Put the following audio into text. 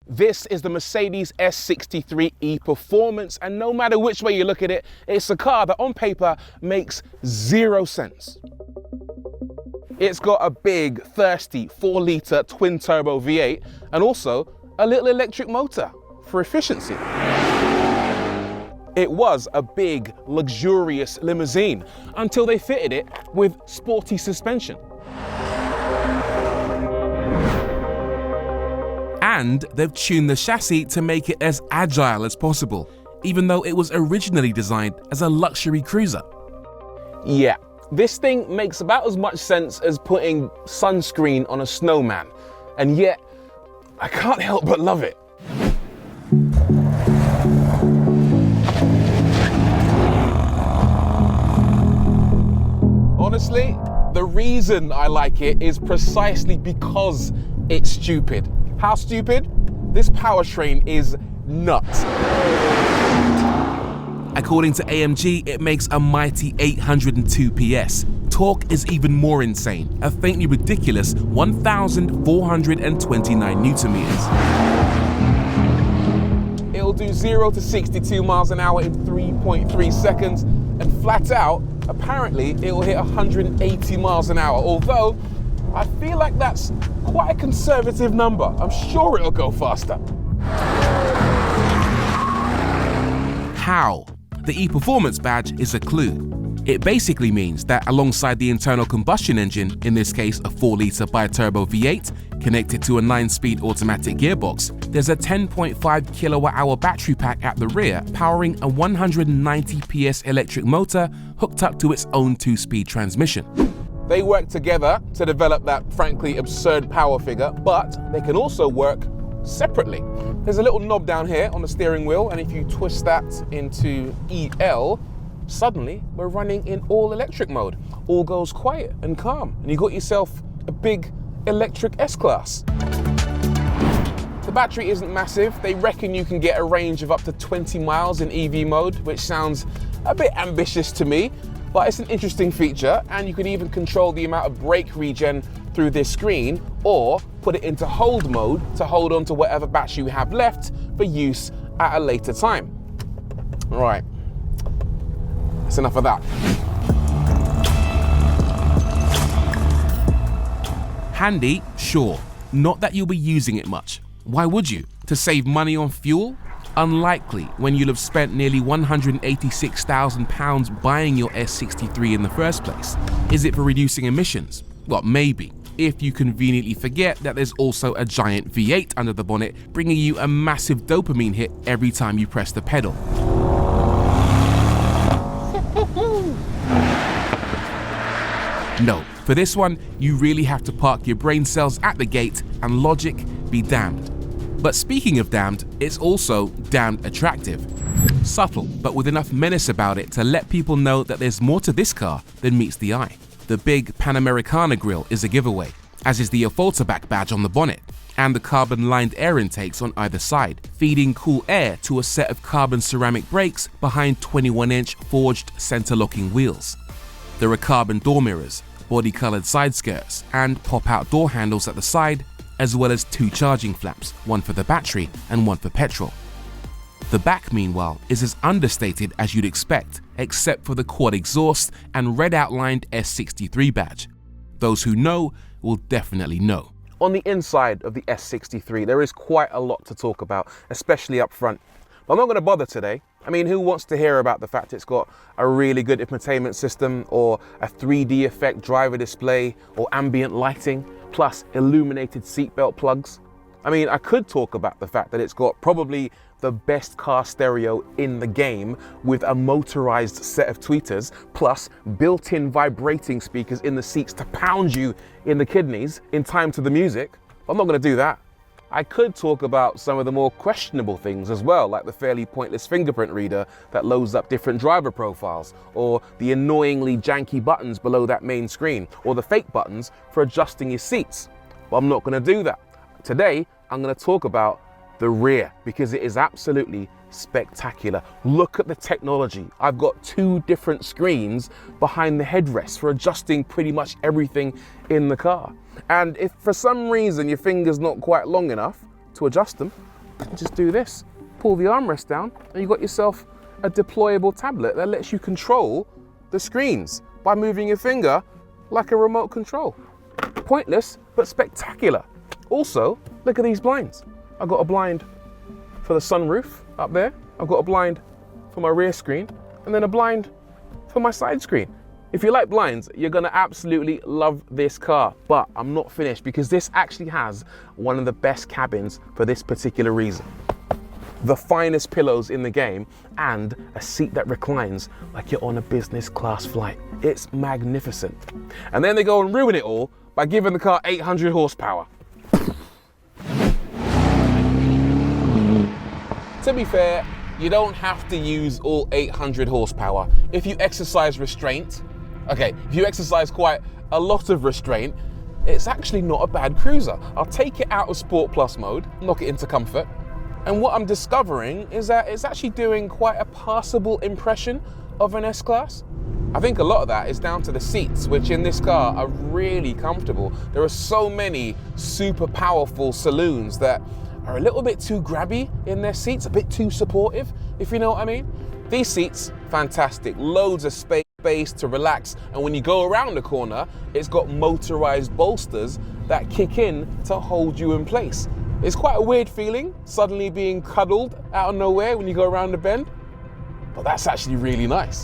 This is the Mercedes S63 E-Performance, and no matter which way you look at it, it's a car that on paper makes 0 sense. It's got a big, thirsty 4-litre twin-turbo V8 and also a little electric motor for efficiency. It was a big, luxurious limousine until they fitted it with sporty suspension. And they've tuned the chassis to make it as agile as possible, even though it was originally designed as a luxury cruiser. Yeah, this thing makes about as much sense as putting sunscreen on a snowman, and yet I can't help but love it. Honestly, the reason I like it is precisely because it's stupid. How stupid? This powertrain is nuts. According to AMG, it makes a mighty 802 PS. Torque is even more insane, a faintly ridiculous 1,429 Newton meters. It'll do 0 to 62 miles an hour in 3.3 seconds, and flat out, apparently it will hit 180 miles an hour, although I feel like that's quite a conservative number. I'm sure it'll go faster. How? The E-Performance badge is a clue. It basically means that alongside the internal combustion engine, in this case a 4-litre bi-turbo V8, connected to a 9-speed automatic gearbox, there's a 10.5 kilowatt-hour battery pack at the rear powering a 190 PS electric motor hooked up to its own 2-speed transmission. They work together to develop that frankly absurd power figure, but they can also work separately. There's a little knob down here on the steering wheel, and if you twist that into EL, suddenly we're running in all electric mode. All goes quiet and calm, and you got yourself a big electric S-Class. The battery isn't massive. They reckon you can get a range of up to 20 miles in EV mode, which sounds a bit ambitious to me, but it's an interesting feature, and you can even control the amount of brake regen through this screen, or put it into hold mode to hold on to whatever battery you have left for use at a later time. All right, that's enough of that. Handy, sure. Not that you'll be using it much. Why would you? To save money on fuel? Unlikely, when you'll have spent nearly £186,000 buying your S63 in the first place. Is it for reducing emissions? Well, maybe, if you conveniently forget that there's also a giant V8 under the bonnet, bringing you a massive dopamine hit every time you press the pedal. No, for this one, you really have to park your brain cells at the gate and logic be damned. But speaking of damned, it's also damned attractive. Subtle, but with enough menace about it to let people know that there's more to this car than meets the eye. The big Panamericana grille is a giveaway, as is the Affolterback badge on the bonnet, and the carbon-lined air intakes on either side, feeding cool air to a set of carbon ceramic brakes behind 21-inch forged center-locking wheels. There are carbon door mirrors, body-colored side skirts, and pop-out door handles at the side, as well as 2 charging flaps, one for the battery and one for petrol. The back, meanwhile, is as understated as you'd expect, except for the quad exhaust and red outlined S63 badge. Those who know will definitely know. On the inside of the S63, there is quite a lot to talk about, especially up front. But I'm not going to bother today. I mean, who wants to hear about the fact it's got a really good infotainment system, or a 3D effect driver display, or ambient lighting, plus illuminated seatbelt plugs? I mean, I could talk about the fact that it's got probably the best car stereo in the game, with a motorized set of tweeters, plus built-in vibrating speakers in the seats to pound you in the kidneys in time to the music. I'm not going to do that. I could talk about some of the more questionable things as well, like the fairly pointless fingerprint reader that loads up different driver profiles, or the annoyingly janky buttons below that main screen, or the fake buttons for adjusting your seats. But I'm not going to do that. Today, I'm going to talk about the rear, because it is absolutely spectacular. Look at the technology. I've got 2 different screens behind the headrest for adjusting pretty much everything in the car. And if for some reason your finger's not quite long enough to adjust them, just do this. Pull the armrest down and you've got yourself a deployable tablet that lets you control the screens by moving your finger like a remote control. Pointless, but spectacular. Also, look at these blinds. I've got a blind for the sunroof up there. I've got a blind for my rear screen, and then a blind for my side screen. If you like blinds, you're gonna absolutely love this car, but I'm not finished because this actually has one of the best cabins for this particular reason. The finest pillows in the game and a seat that reclines like you're on a business class flight. It's magnificent. And then they go and ruin it all by giving the car 800 horsepower. To be fair, you don't have to use all 800 horsepower. If you exercise restraint, if you exercise quite a lot of restraint, it's actually not a bad cruiser. I'll take it out of Sport Plus mode, knock it into comfort, and what I'm discovering is that it's actually doing quite a passable impression of an S-Class. I think a lot of that is down to the seats, which in this car are really comfortable. There are so many super powerful saloons that are a little bit too grabby in their seats, a bit too supportive, if you know what I mean. These seats, fantastic, loads of space to relax, and when you go around the corner, it's got motorized bolsters that kick in to hold you in place. It's quite a weird feeling, suddenly being cuddled out of nowhere when you go around the bend, but that's actually really nice.